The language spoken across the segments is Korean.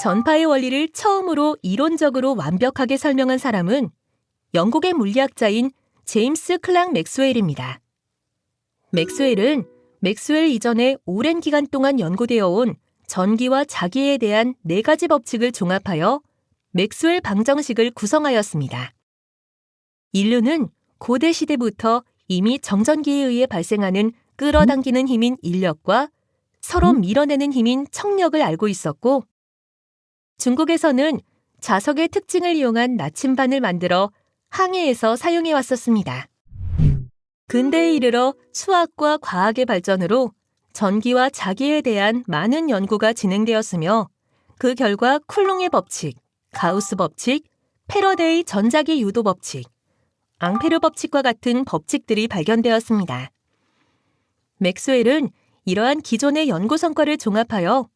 전파의 원리를 처음으로 이론적으로 완벽하게 설명한 사람은 영국의 물리학자인 제임스 클락 맥스웰입니다. 맥스웰은 맥스웰 이전에 오랜 기간 동안 연구되어 온 전기와 자기에 대한 4가지 법칙을 종합하여 맥스웰 방정식을 구성하였습니다. 인류는 고대 시대부터 이미 정전기에 의해 발생하는 끌어당기는 힘인 인력과 서로 밀어내는 힘인 청력을 알고 있었고, 중국에서는 자석의 특징을 이용한 나침반을 만들어 항해에서 사용해 왔었습니다. 근대에 이르러 수학과 과학의 발전으로 전기와 자기에 대한 많은 연구가 진행되었으며 그 결과 쿨롱의 법칙, 가우스 법칙, 패러데이 전자기 유도 법칙, 앙페르 법칙과 같은 법칙들이 발견되었습니다. 맥스웰은 이러한 기존의 연구 성과를 종합하여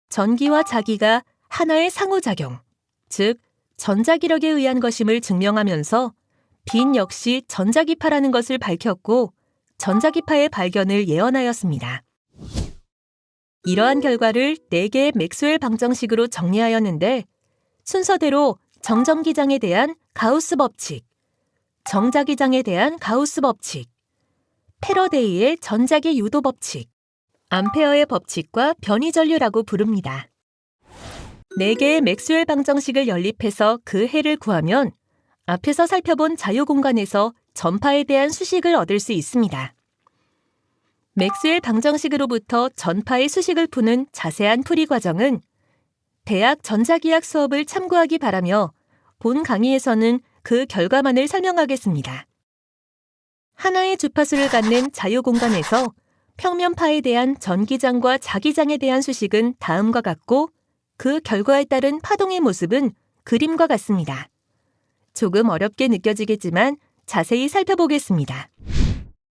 전기와 자기가 하나의 상호작용, 즉 전자기력에 의한 것임을 증명하면서 빈 역시 전자기파라는 것을 밝혔고 전자기파의 발견을 예언하였습니다. 이러한 결과를 4개의 맥스웰 방정식으로 정리하였는데 순서대로 정전기장에 대한 가우스 법칙, 정자기장에 대한 가우스 법칙, 패러데이의 전자기 유도 법칙, 암페어의 법칙과 변이전류라고 부릅니다. 4개의 맥스웰 방정식을 연립해서 그 해를 구하면 앞에서 살펴본 자유공간에서 전파에 대한 수식을 얻을 수 있습니다. 맥스웰 방정식으로부터 전파의 수식을 푸는 자세한 풀이 과정은 대학 전자기학 수업을 참고하기 바라며 본 강의에서는 그 결과만을 설명하겠습니다. 하나의 주파수를 갖는 자유공간에서 평면파에 대한 전기장과 자기장에 대한 수식은 다음과 같고 그 결과에 따른 파동의 모습은 그림과 같습니다. 조금 어렵게 느껴지겠지만 자세히 살펴보겠습니다.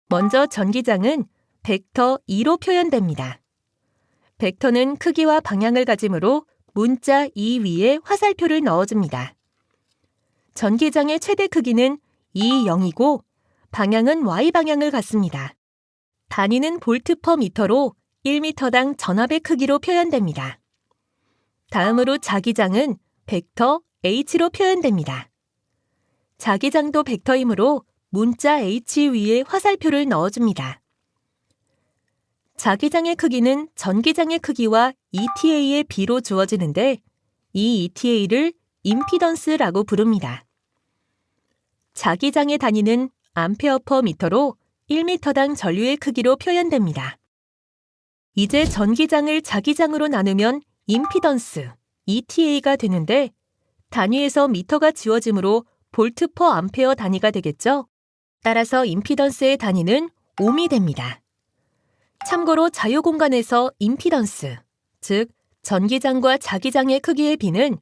먼저 전기장은 벡터 2로 표현됩니다. 벡터는 크기와 방향을 가지므로 문자 2 위에 화살표를 넣어줍니다. 전기장의 최대 크기는 2,0이고 방향은 Y방향을 갖습니다. 단위는 볼트 퍼 미터로 1m당 전압의 크기로 표현됩니다. 다음으로 자기장은 벡터 H로 표현됩니다. 자기장도 벡터이므로 문자 H 위에 화살표를 넣어줍니다. 자기장의 크기는 전기장의 크기와 ETA의 비로 주어지는데 이 ETA를 임피던스라고 부릅니다. 자기장의 단위는 암페어 퍼 미터로 1m당 전류의 크기로 표현됩니다. 이제 전기장을 자기장으로 나누면 임피던스, ETA가 되는데 단위에서 미터가 지워지므로 볼트 퍼 암페어 단위가 되겠죠? 따라서 임피던스의 단위는 옴이 됩니다. 참고로 자유공간에서 임피던스, 즉 전기장과 자기장의 크기의 비는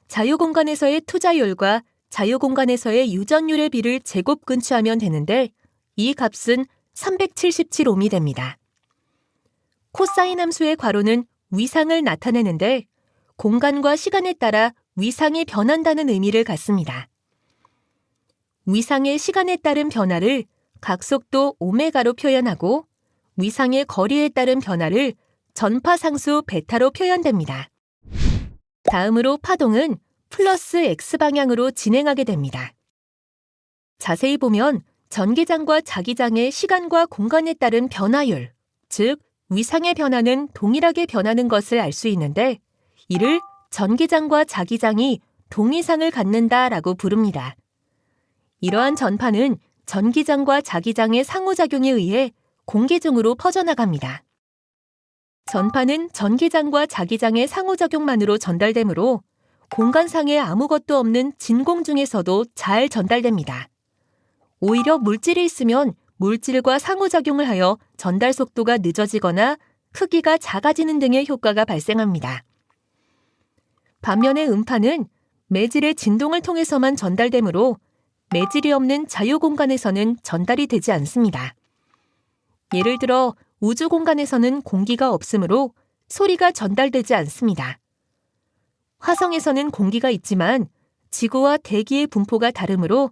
자유공간에서의 투자율과 자유공간에서의 유전율의 비를 제곱 근추하면 되는데 이 값은 377옴이 됩니다. 코사인 함수의 괄호는 위상을 나타내는데 공간과 시간에 따라 위상이 변한다는 의미를 갖습니다. 위상의 시간에 따른 변화를 각속도 오메가로 표현하고 위상의 거리에 따른 변화를 전파상수 베타로 표현됩니다. 다음으로 파동은 플러스 X방향으로 진행하게 됩니다. 자세히 보면 전기장과 자기장의 시간과 공간에 따른 변화율, 즉 위상의 변화는 동일하게 변하는 것을 알 수 있는데 이를 전기장과 자기장이 동위상을 갖는다라고 부릅니다. 이러한 전파는 전기장과 자기장의 상호작용에 의해 공기 중으로 퍼져나갑니다. 전파는 전기장과 자기장의 상호작용만으로 전달되므로 공간상에 아무것도 없는 진공 중에서도 잘 전달됩니다. 오히려 물질이 있으면 물질과 상호작용을 하여 전달 속도가 늦어지거나 크기가 작아지는 등의 효과가 발생합니다. 반면에 음파는 매질의 진동을 통해서만 전달되므로 매질이 없는 자유공간에서는 전달이 되지 않습니다. 예를 들어 우주 공간에서는 공기가 없으므로 소리가 전달되지 않습니다. 화성에서는 공기가 있지만 지구와 대기의 분포가 다르므로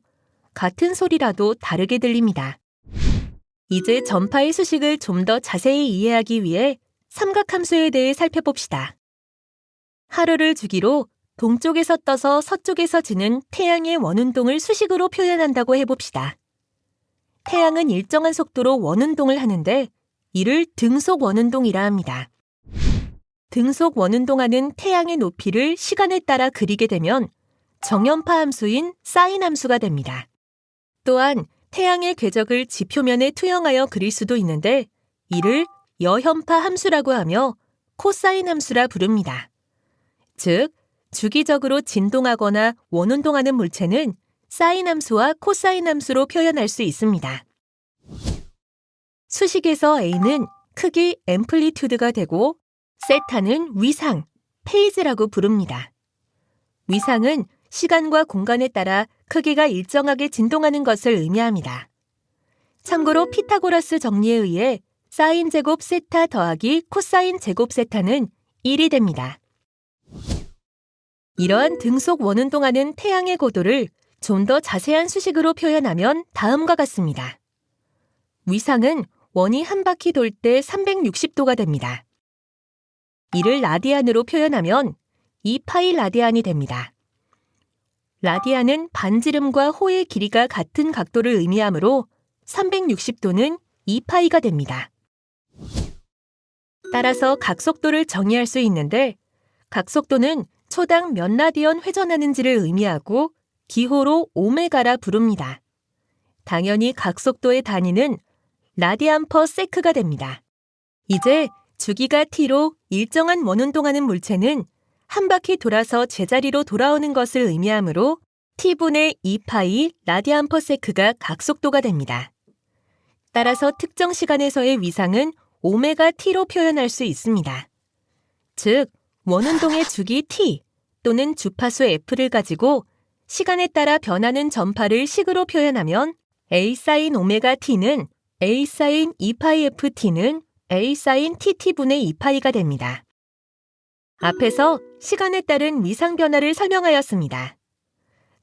같은 소리라도 다르게 들립니다. 이제 전파의 수식을 좀 더 자세히 이해하기 위해 삼각함수에 대해 살펴봅시다. 하루를 주기로 동쪽에서 떠서 서쪽에서 지는 태양의 원운동을 수식으로 표현한다고 해봅시다. 태양은 일정한 속도로 원운동을 하는데 이를 등속 원운동이라 합니다. 등속 원운동하는 태양의 높이를 시간에 따라 그리게 되면 정연파 함수인 사인 함수가 됩니다. 또한 태양의 궤적을 지표면에 투영하여 그릴 수도 있는데 이를 여현파 함수라고 하며 코사인 함수라 부릅니다. 즉, 주기적으로 진동하거나 원운동하는 물체는 사인 함수와 코사인 함수로 표현할 수 있습니다. 수식에서 A는 크기 앰플리튜드가 되고 세타는 위상, 페이즈라고 부릅니다. 위상은 시간과 공간에 따라 크기가 일정하게 진동하는 것을 의미합니다. 참고로 피타고라스 정리에 의해 사인 제곱 세타 더하기 코사인 제곱 세타는 1이 됩니다. 이러한 등속 원운동하는 태양의 고도를 좀 더 자세한 수식으로 표현하면 다음과 같습니다. 위상은 원이 한 바퀴 돌 때 360도가 됩니다. 이를 라디안으로 표현하면 2파이 라디안이 됩니다. 라디안은 반지름과 호의 길이가 같은 각도를 의미하므로 360도는 2파이가 됩니다. 따라서 각속도를 정의할 수 있는데 각속도는 초당 몇 라디언 회전하는지를 의미하고 기호로 오메가라 부릅니다. 당연히 각속도의 단위는 라디안 퍼 세크가 됩니다. 이제 주기가 t로 일정한 원운동하는 물체는 한 바퀴 돌아서 제자리로 돌아오는 것을 의미하므로 t분의 2파이 라디안 퍼 세크가 각속도가 됩니다. 따라서 특정 시간에서의 위상은 오메가 t로 표현할 수 있습니다. 즉, 원운동의 주기 t 또는 주파수 f를 가지고 시간에 따라 변하는 전파를 식으로 표현하면 a 사인 오메가 t는 a 사인 2파이 ft는 a 사인 tt분의 2파이가 됩니다. 앞에서 시간에 따른 위상 변화를 설명하였습니다.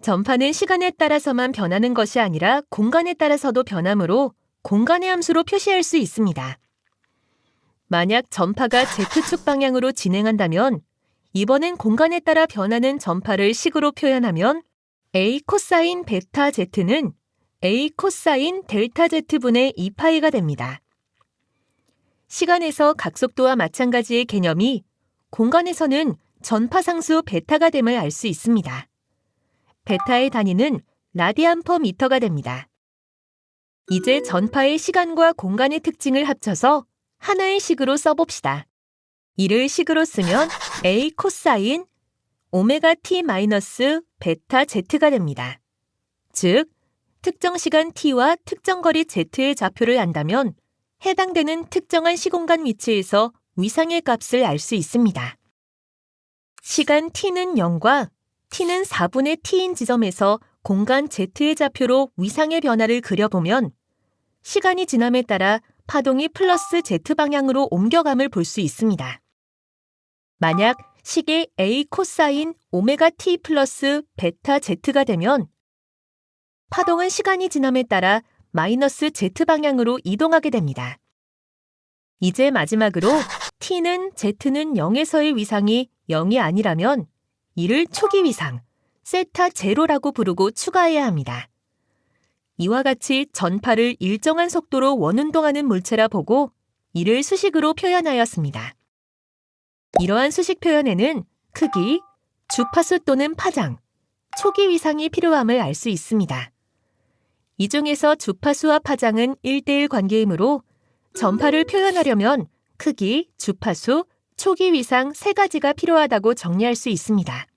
전파는 시간에 따라서만 변하는 것이 아니라 공간에 따라서도 변하므로 공간의 함수로 표시할 수 있습니다. 만약 전파가 Z축 방향으로 진행한다면 이번엔 공간에 따라 변하는 전파를 식으로 표현하면 A 코사인 베타 Z는 A 코사인 델타 Z분의 2파이가 됩니다. 시간에서 각속도와 마찬가지의 개념이 공간에서는 전파상수 베타가 됨을 알 수 있습니다. 베타의 단위는 라디안 퍼 미터가 됩니다. 이제 전파의 시간과 공간의 특징을 합쳐서 하나의 식으로 써봅시다. 이를 식으로 쓰면 A 코사인 오메가 t 마이너스 베타 z가 됩니다. 즉, 특정 시간 t와 특정 거리 z의 좌표를 안다면 해당되는 특정한 시공간 위치에서 위상의 값을 알 수 있습니다. 시간 t는 0과 t는 4분의 t인 지점에서 공간 z의 좌표로 위상의 변화를 그려보면 시간이 지남에 따라 파동이 플러스 z방향으로 옮겨감을 볼 수 있습니다. 만약 식이 a 코사인 오메가 t 플러스 베타 z가 되면 파동은 시간이 지남에 따라 마이너스 z방향으로 이동하게 됩니다. 이제 마지막으로 t는 z는 0에서의 위상이 0이 아니라면 이를 초기 위상, 세타 제로라고 부르고 추가해야 합니다. 이와 같이 전파를 일정한 속도로 원운동하는 물체라 보고 이를 수식으로 표현하였습니다. 이러한 수식 표현에는 크기, 주파수 또는 파장, 초기 위상이 필요함을 알 수 있습니다. 이 중에서 주파수와 파장은 1대1 관계이므로 전파를 표현하려면 크기, 주파수, 초기 위상 세 가지가 필요하다고 정리할 수 있습니다.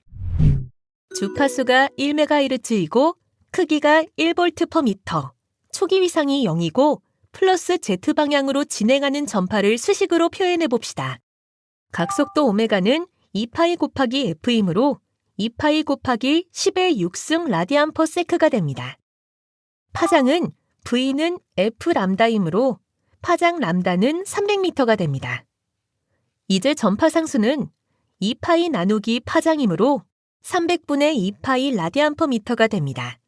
주파수가 1MHz이고 크기가 1V/m, 초기 위상이 0이고 플러스 Z방향으로 진행하는 전파를 수식으로 표현해 봅시다. 각속도 오메가는 2파이 곱하기 F이므로 2파이 곱하기 10의 6승 라디안 퍼 세크가 됩니다. 파장은 V는 F 람다이므로 파장 람다는 300m가 됩니다. 이제 전파 상수는 2파이 나누기 파장이므로 300분의 2파이 라디안 퍼 미터가 됩니다.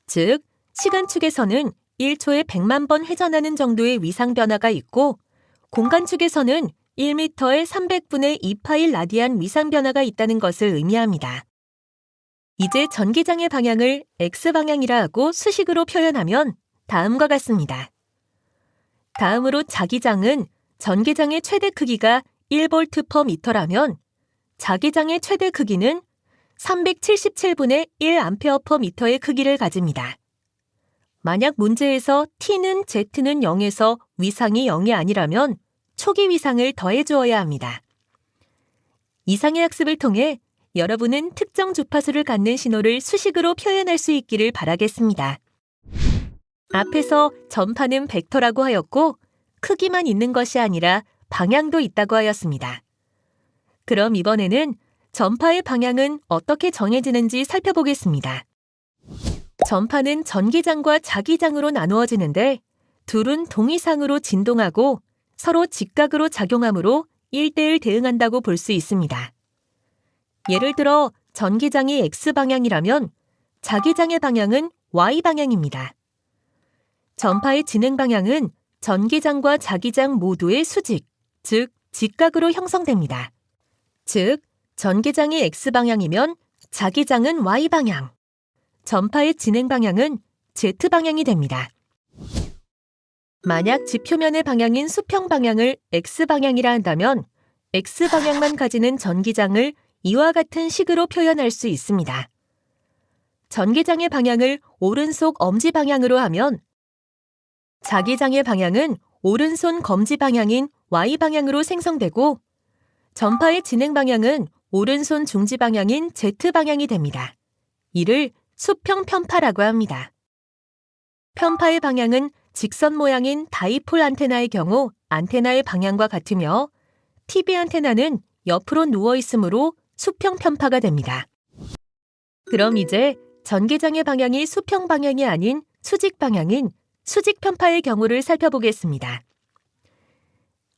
즉, 시간축에서는 1초에 100만 번 회전하는 정도의 위상 변화가 있고 공간축에서는 1m에 300분의 2파일 라디안 위상 변화가 있다는 것을 의미합니다. 이제 전기장의 방향을 X방향이라 하고 수식으로 표현하면 다음과 같습니다. 다음으로 자기장은 전기장의 최대 크기가 1V/m라면 자기장의 최대 크기는 377분의 1A/m의 크기를 가집니다. 만약 문제에서 T는 Z는 0에서 위상이 0이 아니라면 초기 위상을 더해주어야 합니다. 이상의 학습을 통해 여러분은 특정 주파수를 갖는 신호를 수식으로 표현할 수 있기를 바라겠습니다. 앞에서 전파는 벡터라고 하였고 크기만 있는 것이 아니라 방향도 있다고 하였습니다. 그럼 이번에는 전파의 방향은 어떻게 정해지는지 살펴보겠습니다. 전파는 전기장과 자기장으로 나누어지는데 둘은 동위상으로 진동하고 서로 직각으로 작용하므로 1대1 대응한다고 볼 수 있습니다. 예를 들어 전기장이 X방향이라면 자기장의 방향은 Y방향입니다. 전파의 진행 방향은 전기장과 자기장 모두의 수직, 즉 직각으로 형성됩니다. 즉, 전기장이 X방향이면 자기장은 Y방향, 전파의 진행 방향은 Z방향이 됩니다. 만약 지표면의 방향인 수평 방향을 X방향이라 한다면 X방향만 가지는 전기장을 이와 같은 식으로 표현할 수 있습니다. 전기장의 방향을 오른손 엄지 방향으로 하면 자기장의 방향은 오른손 검지 방향인 Y방향으로 생성되고 전파의 진행 방향은 오른손 중지 방향인 Z방향이 됩니다. 이를 수평 편파라고 합니다. 편파의 방향은 직선 모양인 다이폴 안테나의 경우 안테나의 방향과 같으며 TV 안테나는 옆으로 누워 있으므로 수평 편파가 됩니다. 그럼 이제 전기장의 방향이 수평 방향이 아닌 수직 방향인 수직 편파의 경우를 살펴보겠습니다.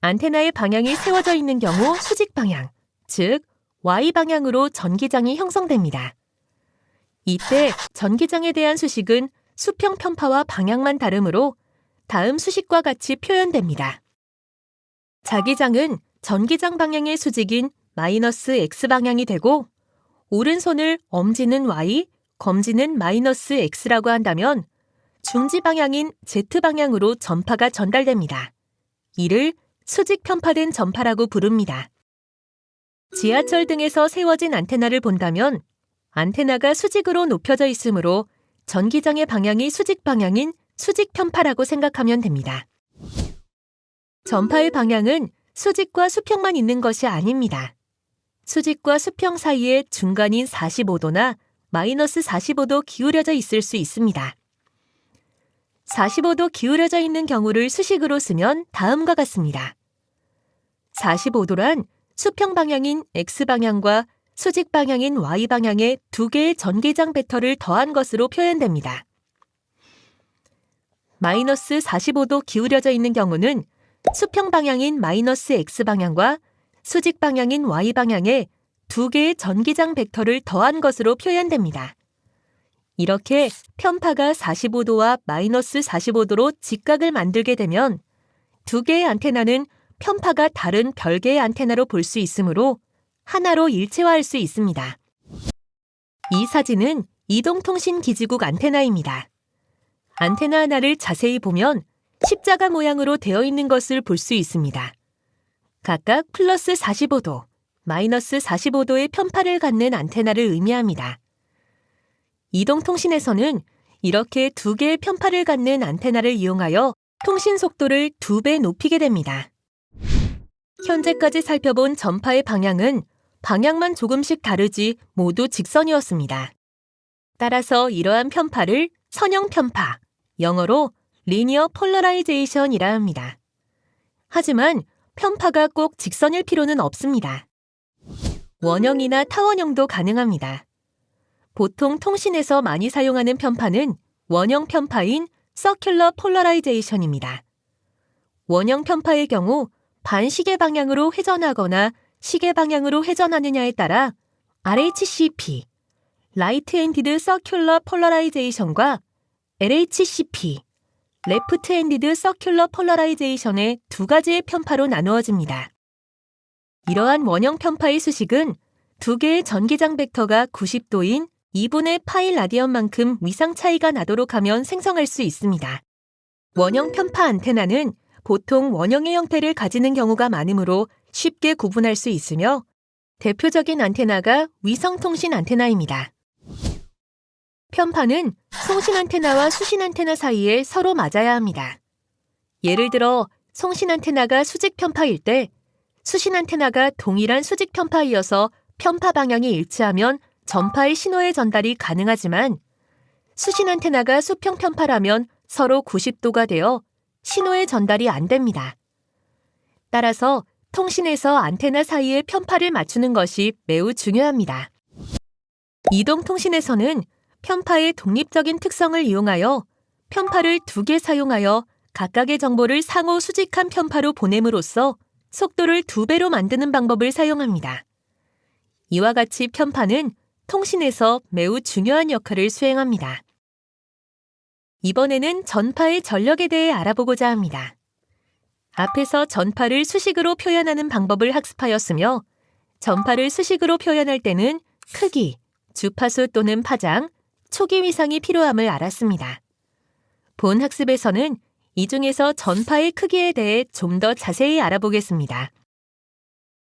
안테나의 방향이 세워져 있는 경우 수직 방향, 즉 Y방향으로 전기장이 형성됩니다. 이때 전기장에 대한 수식은 수평 편파와 방향만 다르므로 다음 수식과 같이 표현됩니다. 자기장은 전기장 방향의 수직인 마이너스 X방향이 되고 오른손을 엄지는 Y, 검지는 마이너스 X라고 한다면 중지 방향인 Z방향으로 전파가 전달됩니다. 이를 수직 편파된 전파라고 부릅니다. 지하철 등에서 세워진 안테나를 본다면 안테나가 수직으로 높여져 있으므로 전기장의 방향이 수직 방향인 수직 편파라고 생각하면 됩니다. 전파의 방향은 수직과 수평만 있는 것이 아닙니다. 수직과 수평 사이에 중간인 45도나 마이너스 45도 기울여져 있을 수 있습니다. 45도 기울여져 있는 경우를 수식으로 쓰면 다음과 같습니다. 45도란 수평 방향인 X방향과 수직 방향인 Y방향의 두 개의 전기장 벡터를 더한 것으로 표현됩니다. 마이너스 45도 기울여져 있는 경우는 수평 방향인 마이너스 X방향과 수직 방향인 Y방향의 두 개의 전기장 벡터를 더한 것으로 표현됩니다. 이렇게 편파가 45도와 마이너스 45도로 직각을 만들게 되면 두 개의 안테나는 편파가 다른 별개의 안테나로 볼 수 있으므로 하나로 일체화할 수 있습니다. 이 사진은 이동통신기지국 안테나입니다. 안테나 하나를 자세히 보면 십자가 모양으로 되어 있는 것을 볼 수 있습니다. 각각 플러스 45도, 마이너스 45도의 편파를 갖는 안테나를 의미합니다. 이동통신에서는 이렇게 두 개의 편파를 갖는 안테나를 이용하여 통신 속도를 2배 높이게 됩니다. 현재까지 살펴본 전파의 방향은 방향만 조금씩 다르지 모두 직선이었습니다. 따라서 이러한 편파를 선형 편파, 영어로 리니어 폴러라이제이션이라 합니다. 하지만 편파가 꼭 직선일 필요는 없습니다. 원형이나 타원형도 가능합니다. 보통 통신에서 많이 사용하는 편파는 원형 편파인 서큘러 폴러라이제이션입니다. 원형 편파의 경우 반시계 방향으로 회전하거나 시계 방향으로 회전하느냐에 따라 RHCP, Right Handed Circular Polarization과 LHCP, Left Handed Circular Polarization의 두 가지의 편파로 나누어집니다. 이러한 원형 편파의 수식은 두 개의 전기장 벡터가 90도인 2분의 파이 라디언만큼 위상 차이가 나도록 하면 생성할 수 있습니다. 원형 편파 안테나는 보통 원형의 형태를 가지는 경우가 많으므로 쉽게 구분할 수 있으며 대표적인 안테나가 위성통신 안테나입니다. 편파는 송신 안테나와 수신 안테나 사이에 서로 맞아야 합니다. 예를 들어 송신 안테나가 수직 편파일 때 수신 안테나가 동일한 수직 편파이어서 편파 방향이 일치하면 전파의 신호의 전달이 가능하지만 수신 안테나가 수평 편파라면 서로 90도가 되어 신호의 전달이 안 됩니다. 따라서 통신에서 안테나 사이의 편파를 맞추는 것이 매우 중요합니다. 이동통신에서는 편파의 독립적인 특성을 이용하여 편파를 두 개 사용하여 각각의 정보를 상호 수직한 편파로 보냄으로써 속도를 2배로 만드는 방법을 사용합니다. 이와 같이 편파는 통신에서 매우 중요한 역할을 수행합니다. 이번에는 전파의 전력에 대해 알아보고자 합니다. 앞에서 전파를 수식으로 표현하는 방법을 학습하였으며 전파를 수식으로 표현할 때는 크기, 주파수 또는 파장, 초기 위상이 필요함을 알았습니다. 본 학습에서는 이 중에서 전파의 크기에 대해 좀 더 자세히 알아보겠습니다.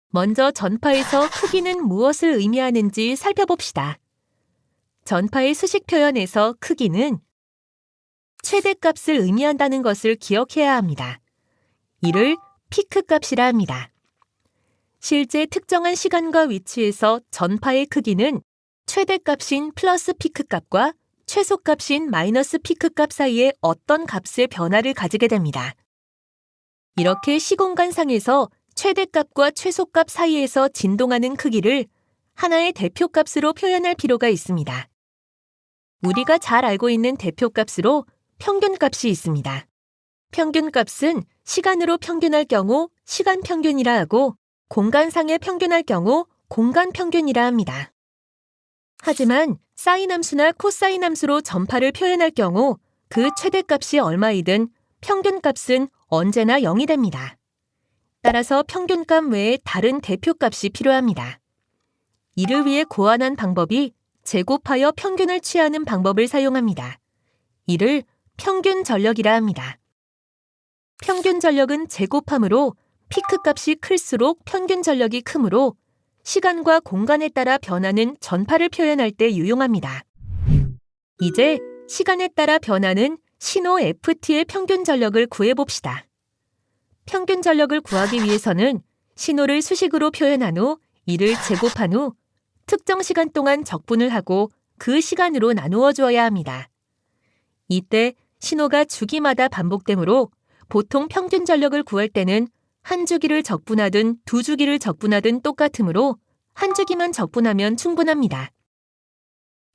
먼저 전파에서 크기는 무엇을 의미하는지 살펴봅시다. 전파의 수식 표현에서 크기는 최대값을 의미한다는 것을 기억해야 합니다. 이를 피크 값이라 합니다. 실제 특정한 시간과 위치에서 전파의 크기는 최대값인 플러스 피크 값과 최소값인 마이너스 피크 값 사이에 어떤 값의 변화를 가지게 됩니다. 이렇게 시공간상에서 최대값과 최소값 사이에서 진동하는 크기를 하나의 대표값으로 표현할 필요가 있습니다. 우리가 잘 알고 있는 대표값으로 평균값이 있습니다. 평균값은 시간으로 평균할 경우 시간 평균이라 하고 공간상에 평균할 경우 공간 평균이라 합니다. 하지만 사인 함수나 코사인 함수로 전파를 표현할 경우 그 최대값이 얼마이든 평균값은 언제나 0이 됩니다. 따라서 평균값 외에 다른 대표값이 필요합니다. 이를 위해 고안한 방법이 제곱하여 평균을 취하는 방법을 사용합니다. 이를 평균 전력이라 합니다. 평균 전력은 제곱함으로 피크 값이 클수록 평균 전력이 크므로 시간과 공간에 따라 변하는 전파를 표현할 때 유용합니다. 이제 시간에 따라 변하는 신호 FT의 평균 전력을 구해봅시다. 평균 전력을 구하기 위해서는 신호를 수식으로 표현한 후 이를 제곱한 후 특정 시간 동안 적분을 하고 그 시간으로 나누어 주어야 합니다. 이때 신호가 주기마다 반복되므로 보통 평균 전력을 구할 때는 한 주기를 적분하든 두 주기를 적분하든 똑같으므로 한 주기만 적분하면 충분합니다.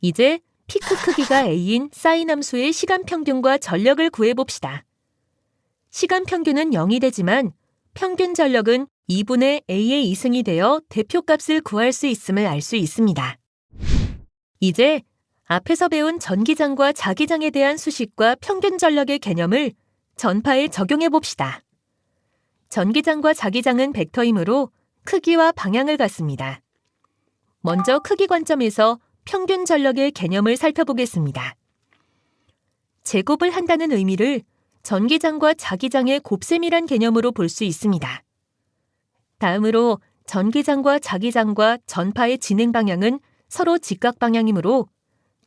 이제 피크 크기가 A인 사인 함수의 시간 평균과 전력을 구해봅시다. 시간 평균은 0이 되지만 평균 전력은 2분의 A의 2승이 되어 대표값을 구할 수 있음을 알 수 있습니다. 이제 앞에서 배운 전기장과 자기장에 대한 수식과 평균 전력의 개념을 전파에 적용해 봅시다. 전기장과 자기장은 벡터이므로 크기와 방향을 갖습니다. 먼저 크기 관점에서 평균 전력의 개념을 살펴보겠습니다. 제곱을 한다는 의미를 전기장과 자기장의 곱셈이란 개념으로 볼 수 있습니다. 다음으로 전기장과 자기장과 전파의 진행 방향은 서로 직각 방향이므로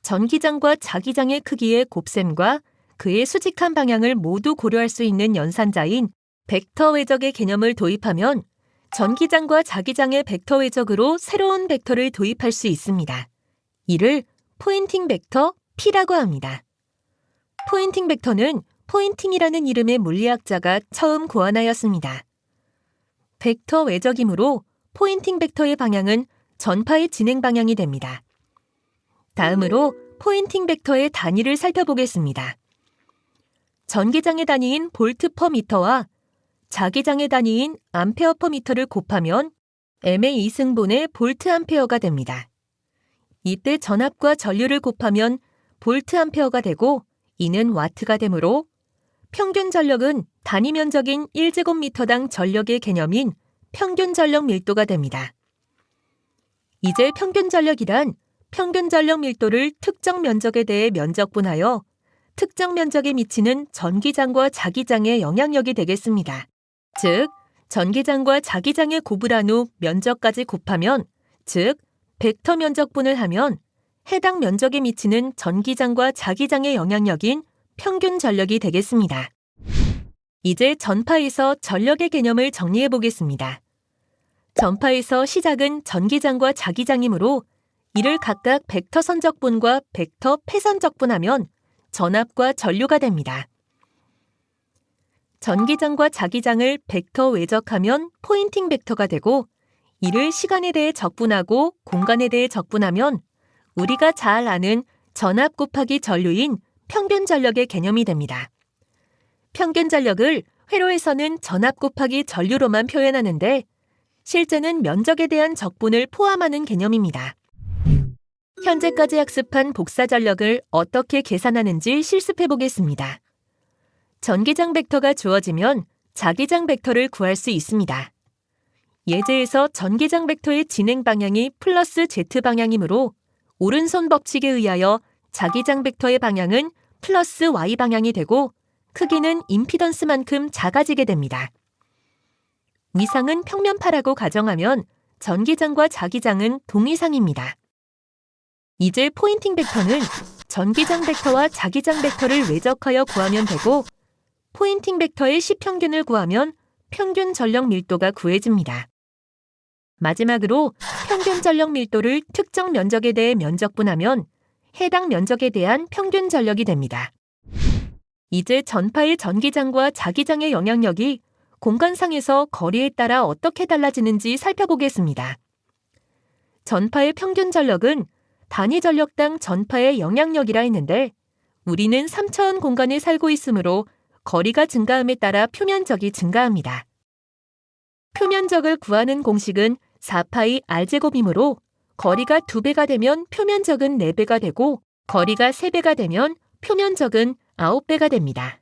전기장과 자기장의 크기의 곱셈과 그의 수직한 방향을 모두 고려할 수 있는 연산자인 벡터 외적의 개념을 도입하면 전기장과 자기장의 벡터 외적으로 새로운 벡터를 도입할 수 있습니다. 이를 포인팅 벡터 P라고 합니다. 포인팅 벡터는 포인팅이라는 이름의 물리학자가 처음 고안하였습니다. 벡터 외적이므로 포인팅 벡터의 방향은 전파의 진행 방향이 됩니다. 다음으로 포인팅 벡터의 단위를 살펴보겠습니다. 전기장의 단위인 볼트 퍼 미터와 자기장의 단위인 암페어 퍼 미터를 곱하면 M의 2승분의 볼트 암페어가 됩니다. 이때 전압과 전류를 곱하면 볼트 암페어가 되고 이는 와트가 되므로 평균 전력은 단위 면적인 1제곱미터당 전력의 개념인 평균 전력 밀도가 됩니다. 이제 평균 전력이란 평균 전력 밀도를 특정 면적에 대해 면적분하여 특정 면적에 미치는 전기장과 자기장의 영향력이 되겠습니다. 즉, 전기장과 자기장의 곱을 후 면적까지 곱하면, 즉, 벡터 면적분을 하면 해당 면적에 미치는 전기장과 자기장의 영향력인 평균 전력이 되겠습니다. 이제 전파에서 전력의 개념을 정리해 보겠습니다. 전파에서 시작은 전기장과 자기장이므로 이를 각각 벡터 선적분과 벡터 패선적분하면 전압과 전류가 됩니다. 전기장과 자기장을 벡터 외적하면 포인팅 벡터가 되고, 이를 시간에 대해 적분하고 공간에 대해 적분하면 우리가 잘 아는 전압 곱하기 전류인 평균 전력의 개념이 됩니다. 평균 전력을 회로에서는 전압 곱하기 전류로만 표현하는데, 실제는 면적에 대한 적분을 포함하는 개념입니다. 현재까지 학습한 복사 전력을 어떻게 계산하는지 실습해 보겠습니다. 전기장 벡터가 주어지면 자기장 벡터를 구할 수 있습니다. 예제에서 전기장 벡터의 진행 방향이 플러스 Z방향이므로 오른손 법칙에 의하여 자기장 벡터의 방향은 플러스 Y방향이 되고 크기는 임피던스만큼 작아지게 됩니다. 위상은 평면파라고 가정하면 전기장과 자기장은 동이상입니다. 이제 포인팅 벡터는 전기장 벡터와 자기장 벡터를 외적하여 구하면 되고, 포인팅 벡터의 시평균을 구하면 평균 전력 밀도가 구해집니다. 마지막으로 평균 전력 밀도를 특정 면적에 대해 면적분하면 해당 면적에 대한 평균 전력이 됩니다. 이제 전파의 전기장과 자기장의 영향력이 공간상에서 거리에 따라 어떻게 달라지는지 살펴보겠습니다. 전파의 평균 전력은 단위 전력당 전파의 영향력이라 했는데, 우리는 3차원 공간에 살고 있으므로 거리가 증가함에 따라 표면적이 증가합니다. 표면적을 구하는 공식은 4파이 R제곱이므로 거리가 2배가 되면 표면적은 4배가 되고, 거리가 3배가 되면 표면적은 9배가 됩니다.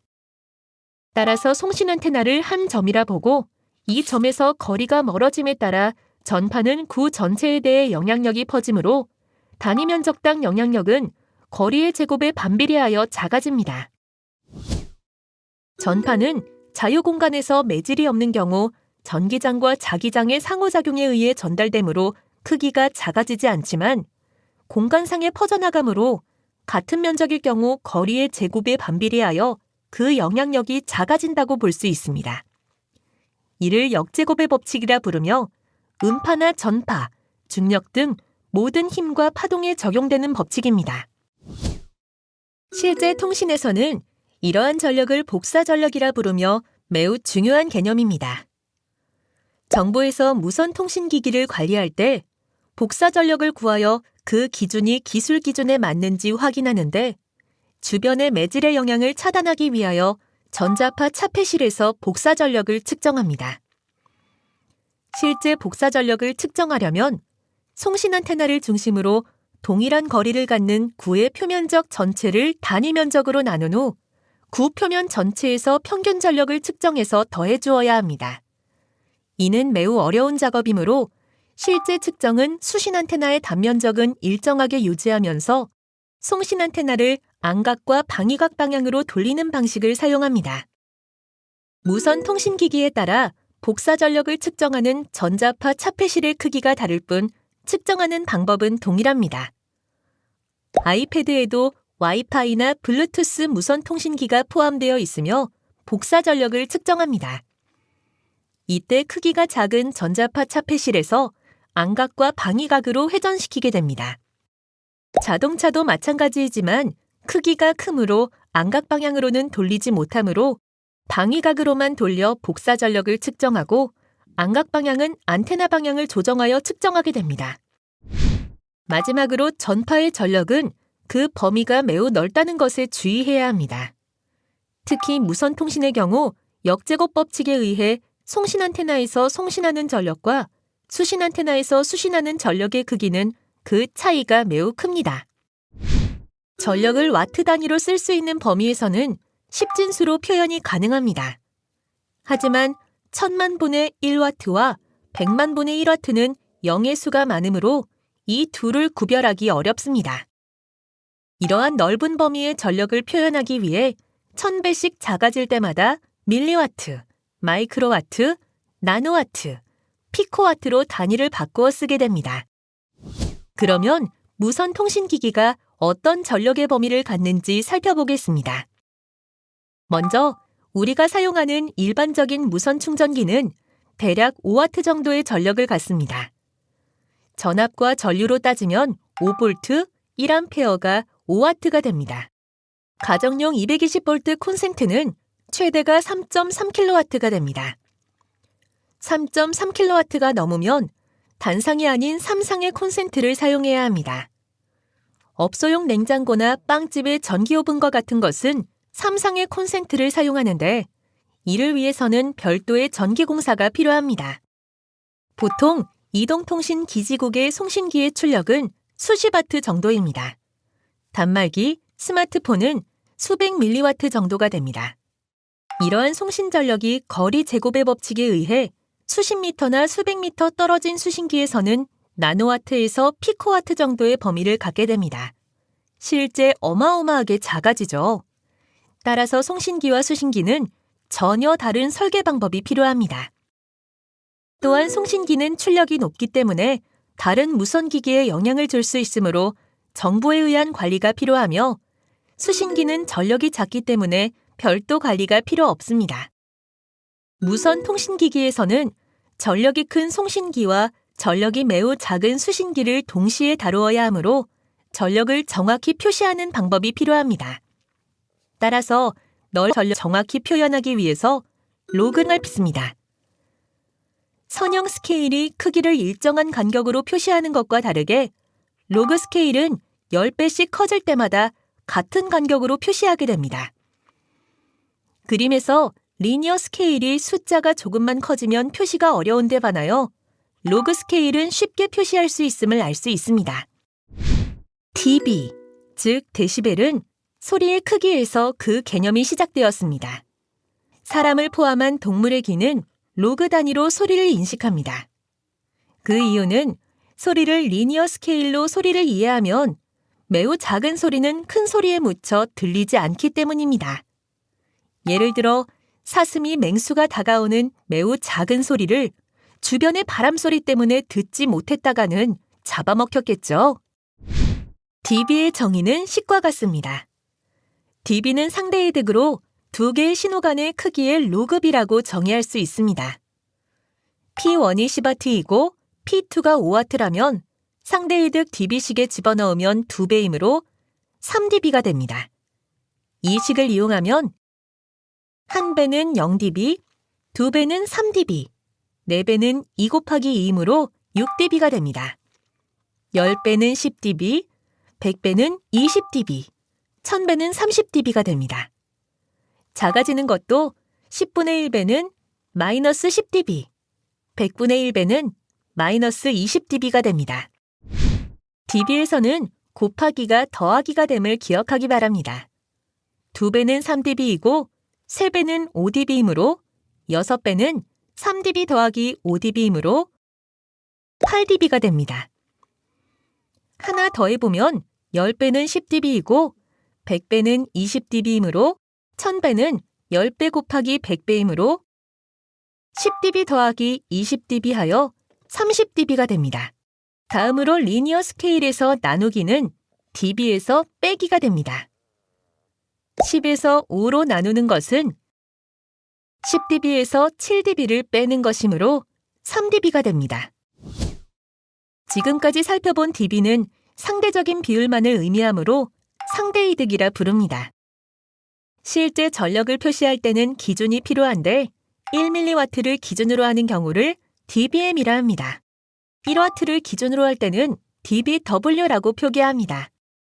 따라서 송신 안테나를 한 점이라 보고, 이 점에서 거리가 멀어짐에 따라 전파는 구 전체에 대해 영향력이 퍼지므로 단위 면적당 영향력은 거리의 제곱에 반비례하여 작아집니다. 전파는 자유공간에서 매질이 없는 경우 전기장과 자기장의 상호작용에 의해 전달되므로 크기가 작아지지 않지만, 공간상에 퍼져나가므로 같은 면적일 경우 거리의 제곱에 반비례하여 그 영향력이 작아진다고 볼 수 있습니다. 이를 역제곱의 법칙이라 부르며 음파나 전파, 중력 등 모든 힘과 파동에 적용되는 법칙입니다. 실제 통신에서는 이러한 전력을 복사 전력이라 부르며 매우 중요한 개념입니다. 정부에서 무선 통신기기를 관리할 때 복사 전력을 구하여 그 기준이 기술 기준에 맞는지 확인하는데, 주변의 매질의 영향을 차단하기 위하여 전자파 차폐실에서 복사 전력을 측정합니다. 실제 복사 전력을 측정하려면 송신 안테나를 중심으로 동일한 거리를 갖는 구의 표면적 전체를 단위 면적으로 나눈 후 구 표면 전체에서 평균 전력을 측정해서 더해 주어야 합니다. 이는 매우 어려운 작업이므로 실제 측정은 수신 안테나의 단면적은 일정하게 유지하면서 송신 안테나를 안각과 방위각 방향으로 돌리는 방식을 사용합니다. 무선 통신기기에 따라 복사 전력을 측정하는 전자파 차폐실의 크기가 다를 뿐 측정하는 방법은 동일합니다. 아이패드에도 와이파이나 블루투스 무선 통신기가 포함되어 있으며 복사 전력을 측정합니다. 이때 크기가 작은 전자파 차폐실에서 안각과 방위각으로 회전시키게 됩니다. 자동차도 마찬가지이지만 크기가 크므로 안각 방향으로는 돌리지 못하므로 방위각으로만 돌려 복사 전력을 측정하고, 안각 방향은 안테나 방향을 조정하여 측정하게 됩니다. 마지막으로 전파의 전력은 그 범위가 매우 넓다는 것에 주의해야 합니다. 특히 무선 통신의 경우 역제곱 법칙에 의해 송신 안테나에서 송신하는 전력과 수신 안테나에서 수신하는 전력의 크기는 그 차이가 매우 큽니다. 전력을 와트 단위로 쓸 수 있는 범위에서는 10진수로 표현이 가능합니다. 하지만 1000만 분의 1와트와 100만 분의 1와트는 0의 수가 많으므로 이 둘을 구별하기 어렵습니다. 이러한 넓은 범위의 전력을 표현하기 위해 1000배씩 작아질 때마다 밀리와트, 마이크로와트, 나노와트, 피코와트로 단위를 바꾸어 쓰게 됩니다. 그러면 무선 통신기기가 어떤 전력의 범위를 갖는지 살펴보겠습니다. 먼저 우리가 사용하는 일반적인 무선 충전기는 대략 5와트 정도의 전력을 갖습니다. 전압과 전류로 따지면 5V, 1A가 5와트가 됩니다. 가정용 220V 콘센트는 최대가 3.3kW가 됩니다. 3.3kW가 넘으면 단상이 아닌 3상의 콘센트를 사용해야 합니다. 업소용 냉장고나 빵집의 전기오븐과 같은 것은 3상의 콘센트를 사용하는데 이를 위해서는 별도의 전기공사가 필요합니다. 보통 이동통신 기지국의 송신기의 출력은 수십 와트 정도입니다. 단말기, 스마트폰은 수백 밀리와트 정도가 됩니다. 이러한 송신 전력이 거리 제곱의 법칙에 의해 수십 미터나 수백 미터 떨어진 수신기에서는 나노와트에서 피코와트 정도의 범위를 갖게 됩니다. 실제 어마어마하게 작아지죠. 따라서 송신기와 수신기는 전혀 다른 설계 방법이 필요합니다. 또한 송신기는 출력이 높기 때문에 다른 무선기기에 영향을 줄 수 있으므로 정보에 의한 관리가 필요하며 수신기는 전력이 작기 때문에 별도 관리가 필요 없습니다. 무선 통신기기에서는 전력이 큰 송신기와 전력이 매우 작은 수신기를 동시에 다루어야 하므로 전력을 정확히 표시하는 방법이 필요합니다. 따라서 전력 정확히 표현하기 위해서 로그를 씁니다. 선형 스케일이 크기를 일정한 간격으로 표시하는 것과 다르게 로그 스케일은 10배씩 커질 때마다 같은 간격으로 표시하게 됩니다. 그림에서 리니어 스케일이 숫자가 조금만 커지면 표시가 어려운데 반하여 로그 스케일은 쉽게 표시할 수 있음을 알 수 있습니다. dB, 즉 데시벨은 소리의 크기에서 그 개념이 시작되었습니다. 사람을 포함한 동물의 귀는 로그 단위로 소리를 인식합니다. 그 이유는 소리를 리니어 스케일로 소리를 이해하면 매우 작은 소리는 큰 소리에 묻혀 들리지 않기 때문입니다. 예를 들어 사슴이 맹수가 다가오는 매우 작은 소리를 주변의 바람소리 때문에 듣지 못했다가는 잡아먹혔겠죠. dB의 정의는 식과 같습니다. dB는 상대의 득으로 두 개의 신호 간의 크기의 로그비라고 정의할 수 있습니다. P1이 10W이고 P2가 5W라면 상대의 득 dB식에 집어넣으면 2배이므로 3dB가 됩니다. 이 식을 이용하면 1배는 0dB, 2배는 3dB, 4배는 2 곱하기 2이므로 6dB가 됩니다. 10배는 10dB, 100배는 20dB, 1000배는 30dB가 됩니다. 작아지는 것도 10분의 1배는 마이너스 10dB, 100분의 1배는 마이너스 20dB가 됩니다. dB에서는 곱하기가 더하기가 됨을 기억하기 바랍니다. 2배는 3dB이고 3배는 5dB이므로 6배는 3dB 더하기 5dB이므로 8dB가 됩니다. 하나 더해보면 10배는 10dB이고 100배는 20dB이므로 1000배는 10배 곱하기 100배이므로 10dB 더하기 20dB 하여 30dB가 됩니다. 다음으로 리니어 스케일에서 나누기는 dB에서 빼기가 됩니다. 10에서 5로 나누는 것은 10dB에서 7dB를 빼는 것이므로 3dB가 됩니다. 지금까지 살펴본 dB는 상대적인 비율만을 의미하므로 상대이득이라 부릅니다. 실제 전력을 표시할 때는 기준이 필요한데 1mW를 기준으로 하는 경우를 dBm이라 합니다. 1W를 기준으로 할 때는 dBW라고 표기합니다.